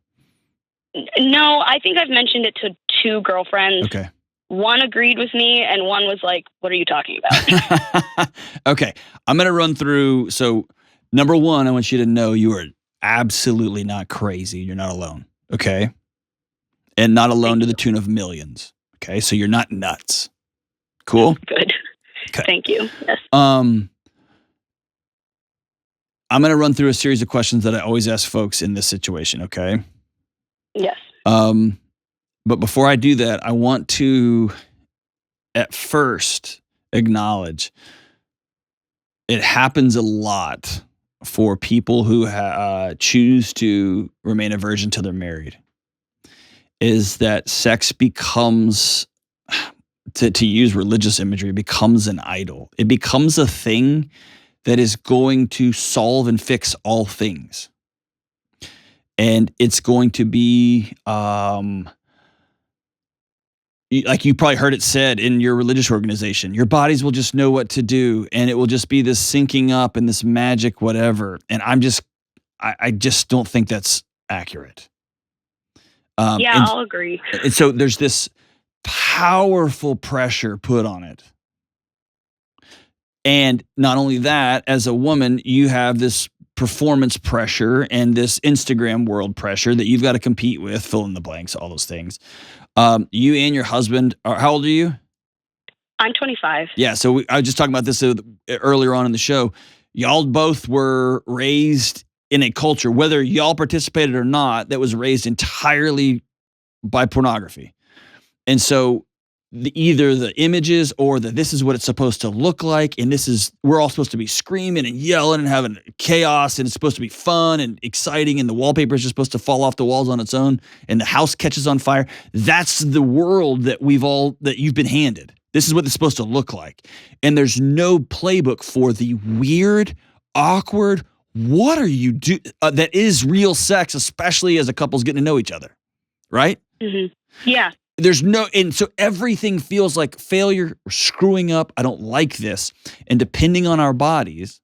No, I think I've mentioned it to 2 girlfriends. Okay. One agreed with me and one was like, what are you talking about? Okay. I'm going to run through. So, number one, I want you to know you are absolutely not crazy. You're not alone. Okay. And not alone to the tune of millions. Okay. So, you're not nuts. Cool. Good. Okay. Thank you. Yes. I'm going to run through a series of questions that I always ask folks in this situation. Okay. Yes. But before I do that, I want to at first acknowledge it happens a lot for people who choose to remain a virgin till they're married, is that sex becomes, to use religious imagery, becomes an idol. It becomes a thing that is going to solve and fix all things. And it's going to be, like you probably heard it said in your religious organization, your bodies will just know what to do, and it will just be this syncing up and this magic whatever. And I just don't think that's accurate. I'll agree. And so there's this powerful pressure put on it. And not only that, as a woman, you have this performance pressure and this Instagram world pressure that you've got to compete with, fill in the blanks, all those things. You and your husband how old are you? I'm 25. Yeah. So I was just talking about this earlier on in the show. Y'all both were raised in a culture, whether y'all participated or not, that was raised entirely by pornography. And so either the images or this is what it's supposed to look like. And we're all supposed to be screaming and yelling and having chaos, and it's supposed to be fun and exciting. And the wallpaper is just supposed to fall off the walls on its own and the house catches on fire. That's the world that you've been handed. This is what it's supposed to look like. And there's no playbook for the weird, awkward, what are you do that is real sex, especially as a couple's getting to know each other. Right? Mm-hmm. Yeah. And so everything feels like failure or screwing up. I don't like this. And depending on our bodies,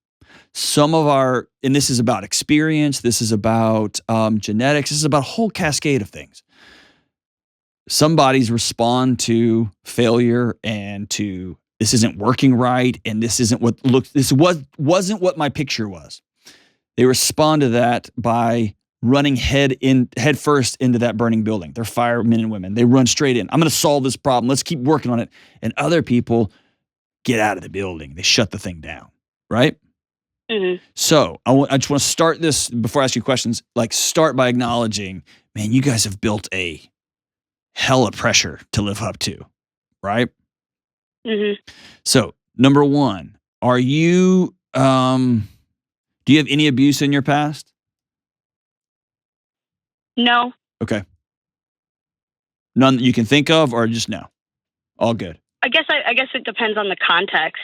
and this is about experience, this is about genetics, this is about a whole cascade of things. Some bodies respond to failure and to this isn't working right, and this wasn't what my picture was. They respond to that by running head first into that burning building. They're firemen and women. They run straight in. I'm going to solve this problem. Let's keep working on it. And other people get out of the building. They shut the thing down. Right? Mm-hmm. So I just want to start this before I ask you questions. Start by acknowledging, man, you guys have built a hell of pressure to live up to. Right? Mm-hmm. So number one, are you Do you have any abuse in your past? No. Okay. None that you can think of, or just no? All good. I guess it depends on the context.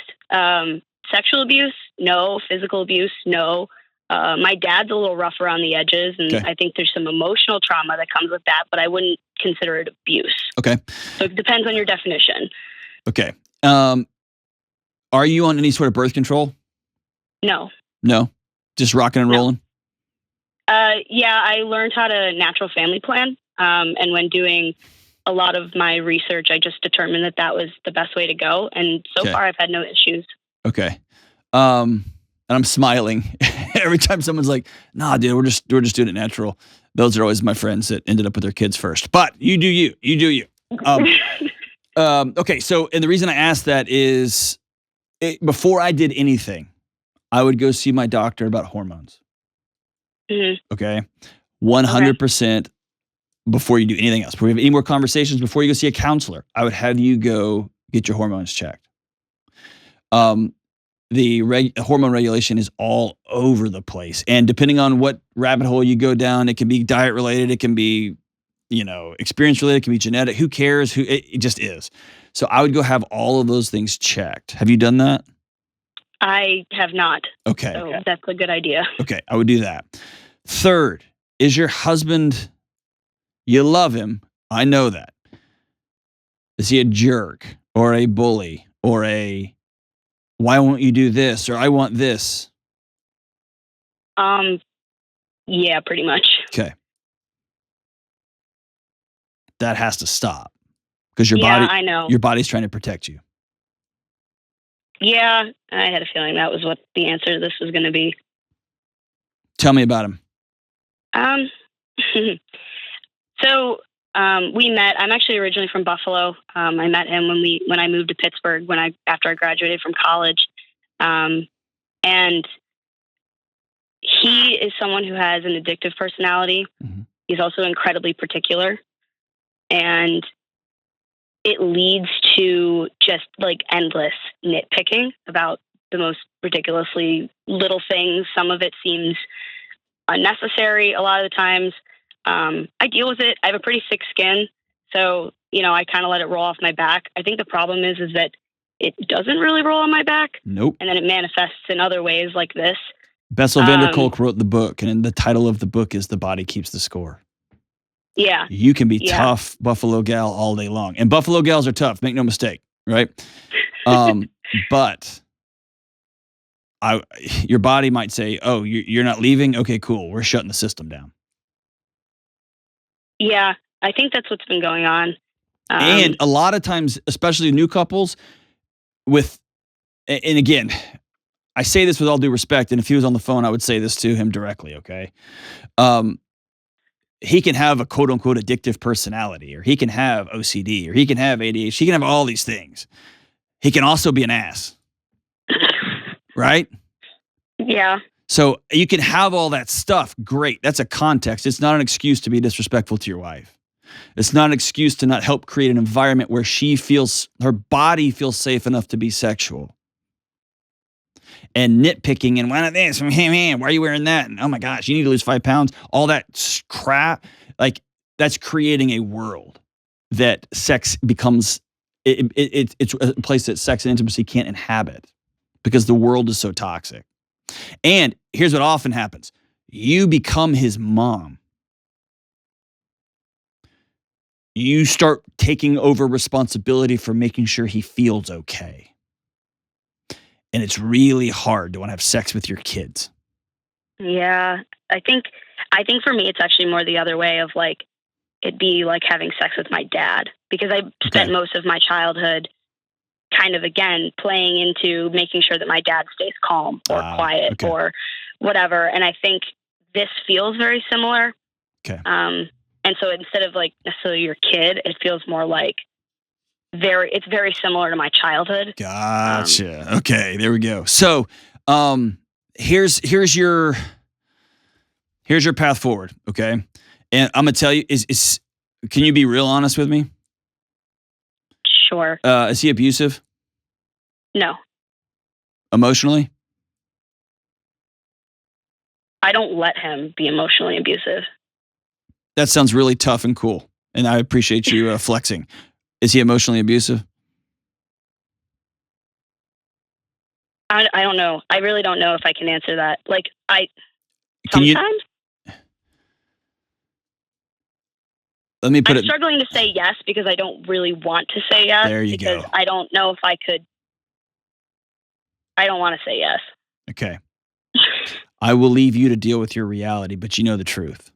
Sexual abuse, no. Physical abuse, no. My dad's a little rough around the edges, and Okay. I think there's some emotional trauma that comes with that, but I wouldn't consider it abuse. Okay. So it depends on your definition. Okay. Are you on any sort of birth control? No. No? Just rocking and No. rolling? Yeah, I learned how to natural family plan. And when doing a lot of my research, I just determined that was the best way to go. And so Okay. far, I've had no issues. Okay. And I'm smiling every time someone's like, nah, dude, we're just doing it natural. Those are always my friends that ended up with their kids first. But you do you. You do you. Okay, so, and the reason I asked that is before I did anything, I would go see my doctor about hormones. Mhm. Okay? 100% before you do anything else. Before we have any more conversations, before you go see a counselor, I would have you go get your hormones checked. The hormone regulation is all over the place. And depending on what rabbit hole you go down, it can be diet related, it can be, experience related, it can be genetic. Who cares? It just is. So I would go have all of those things checked. Have you done that? I have not. Okay. So that's a good idea. Okay, I would do that. Third, is your husband, you love him, I know that. Is he a jerk or a bully or why won't you do this or I want this? Yeah, pretty much. Okay. That has to stop because I know. your body's trying to protect you. Yeah, I had a feeling that was what the answer to this was going to be. Tell me about him. So we met. I'm actually originally from Buffalo. I met him when I moved to Pittsburgh after I graduated from college, and he is someone who has an addictive personality. Mm-hmm. He's also incredibly particular, and it leads to just like endless nitpicking about the most ridiculously little things. Some of it seems unnecessary a lot of the times. I deal with it. I have a pretty thick skin, so I kind of let it roll off my back. I think the problem is that it doesn't really roll on my back. Nope. And then it manifests in other ways like this. Bessel van der Kolk wrote the book, and the title of the book is The Body Keeps the Score. Yeah. You can be tough Buffalo gal all day long. And Buffalo gals are tough, make no mistake, right? But your body might say, oh, you're not leaving? Okay, cool. We're shutting the system down. Yeah, I think that's what's been going on. And a lot of times, especially new couples and again, I say this with all due respect, and if he was on the phone, I would say this to him directly, okay? He can have a quote-unquote addictive personality, or he can have OCD, or he can have ADHD, he can have all these things. He can also be an ass, right? Yeah. So you can have all that stuff. Great. That's a context. It's not an excuse to be disrespectful to your wife. It's not an excuse to not help create an environment where her body feels safe enough to be sexual. And nitpicking and why not this? Why are you wearing that? And oh my gosh, you need to lose 5 pounds. All that crap. Like, that's creating a world that sex becomes, it's a place that sex and intimacy can't inhabit because the world is so toxic. And here's what often happens. You become his mom. You start taking over responsibility for making sure he feels okay. And it's really hard to want to have sex with your kids. Yeah. I think for me, it's actually more the other way of like, it'd be like having sex with my dad, because I spent most of my childhood kind of, again, playing into making sure that my dad stays calm or quiet or whatever. And I think this feels very similar. Okay. And so instead of like necessarily your kid, it feels more like it's very similar to my childhood. Gotcha. Okay, there we go. So, here's your path forward. Okay, and I'm gonna tell you can you be real honest with me? Sure. Is he abusive? No. Emotionally? I don't let him be emotionally abusive. That sounds really tough and cool. And I appreciate you flexing. Is he emotionally abusive? I don't know. I really don't know if I can answer that. Like, Can you? sometimes Let me put I'm struggling to say yes because I don't really want to say yes. There you because go. I don't know if I could. I don't want to say yes. Okay. I will leave you to deal with your reality, but you know the truth.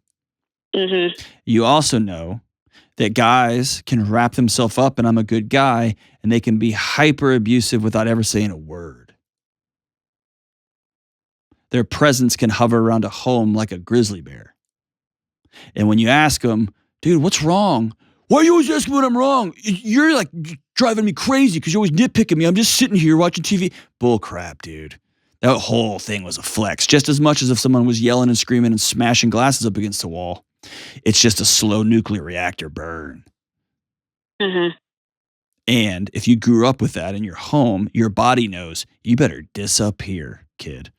Mm-hmm. You also know that guys can wrap themselves up and I'm a good guy, and they can be hyper abusive without ever saying a word. Their presence can hover around a home like a grizzly bear. And when you ask them, dude, what's wrong? Why are you always asking when I'm wrong? You're like driving me crazy because you're always nitpicking me. I'm just sitting here watching TV. Bull crap, dude. That whole thing was a flex, just as much as if someone was yelling and screaming and smashing glasses up against the wall. It's just a slow nuclear reactor burn. Mm-hmm. And if you grew up with that in your home, your body knows you better disappear, kid.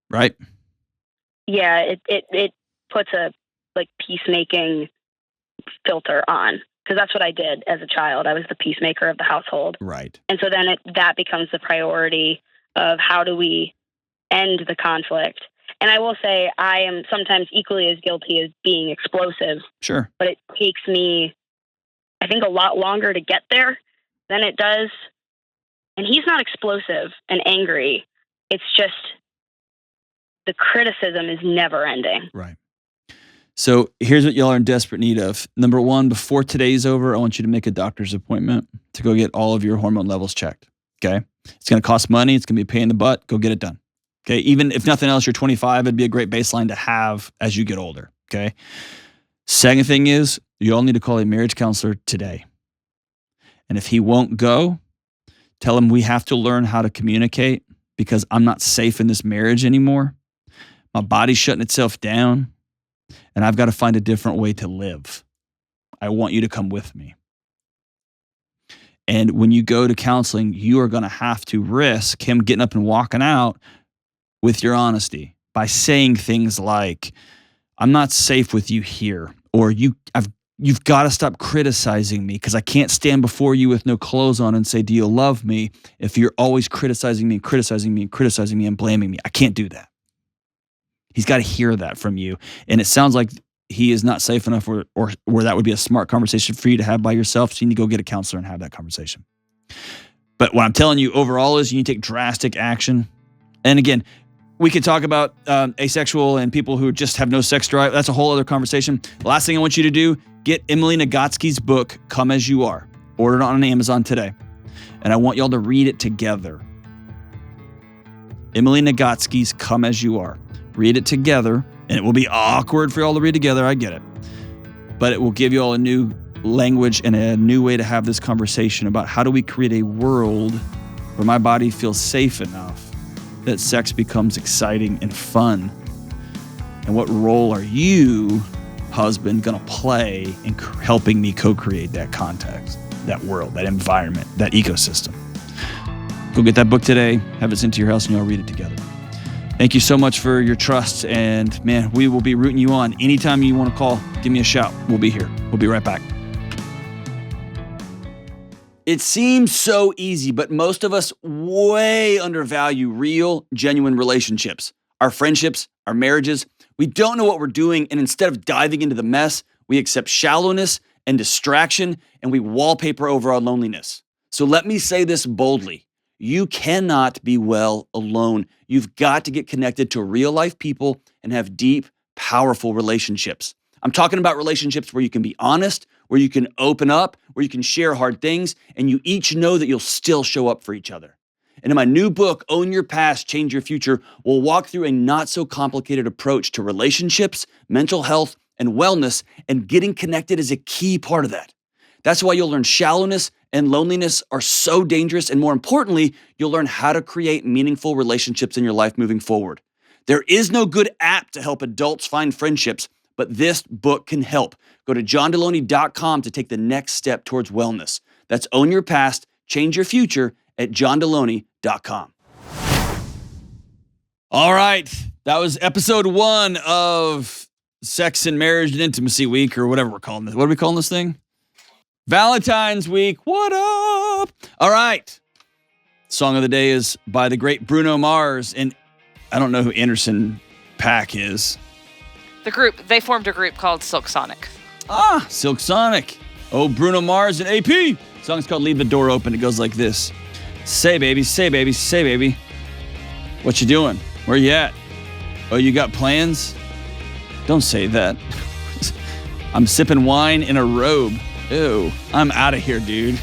Right? Yeah, it puts a like peacemaking filter on, because that's what I did as a child. I was the peacemaker of the household. Right. And so then that becomes the priority of how do we end the conflict. And I will say I am sometimes equally as guilty as being explosive. Sure. But it takes me, I think, a lot longer to get there than it does. And he's not explosive and angry. It's just the criticism is never ending. Right. So here's what y'all are in desperate need of. Number one, before today's over, I want you to make a doctor's appointment to go get all of your hormone levels checked. Okay. It's going to cost money. It's going to be a pain in the butt. Go get it done. Okay. Even if nothing else, you're 25. It'd be a great baseline to have as you get older. Okay. Second thing is you all need to call a marriage counselor today. And if he won't go, tell him we have to learn how to communicate because I'm not safe in this marriage anymore. My body's shutting itself down. And I've got to find a different way to live. I want you to come with me. And when you go to counseling, you are going to have to risk him getting up and walking out with your honesty by saying things like, I'm not safe with you here. Or you've got to stop criticizing me because I can't stand before you with no clothes on and say, do you love me? If you're always criticizing me and criticizing me and criticizing me and blaming me, I can't do that. He's got to hear that from you. And it sounds like he is not safe enough or where that would be a smart conversation for you to have by yourself. So you need to go get a counselor and have that conversation. But what I'm telling you overall is you need to take drastic action. And again, we could talk about asexual and people who just have no sex drive. That's a whole other conversation. The last thing I want you to do, get Emily Nagoski's book, Come As You Are. Order it on Amazon today. And I want y'all to read it together. Emily Nagoski's Come As You Are. Read it together, and it will be awkward for y'all to read together. I get it. But it will give you all a new language and a new way to have this conversation about how do we create a world where my body feels safe enough that sex becomes exciting and fun. And what role are you, husband, going to play in helping me co-create that context, that world, that environment, that ecosystem? Go get that book today, have it sent to your house, and y'all read it together. Thank you so much for your trust. And man, we will be rooting you on. Anytime you want to call, give me a shout. We'll be here. We'll be right back. It seems so easy, but most of us way undervalue real, genuine relationships. Our friendships, our marriages. We don't know what we're doing. And instead of diving into the mess, we accept shallowness and distraction, and we wallpaper over our loneliness. So let me say this boldly. You cannot be well alone. You've got to get connected to real life people and have deep, powerful relationships. I'm talking about relationships where you can be honest, where you can open up, where you can share hard things, and you each know that you'll still show up for each other. And in my new book, Own Your Past, Change Your Future, we'll walk through a not so complicated approach to relationships, mental health, and wellness, and getting connected is a key part of that. That's why you'll learn shallowness and loneliness are so dangerous. And more importantly, you'll learn how to create meaningful relationships in your life moving forward. There is no good app to help adults find friendships, but this book can help. Go to johndeloney.com to take the next step towards wellness. That's Own Your Past, Change Your Future at johndeloney.com. All right. That was episode 1 of Sex and Marriage and Intimacy Week, or whatever we're calling this. What are we calling this thing? Valentine's Week. What up? All right. Song of the day is by the great Bruno Mars. And I don't know who Anderson .Paak is. They formed a group called Silk Sonic. Ah, Silk Sonic. Oh, Bruno Mars and AP. The song's called Leave the Door Open. It goes like this. Say, baby, say, baby, say, baby. What you doing? Where you at? Oh, you got plans? Don't say that. I'm sipping wine in a robe. Ew, I'm out of here, dude.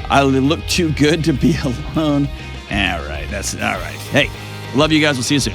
I look too good to be alone. All right, that's all right. Hey, love you guys. We'll see you soon.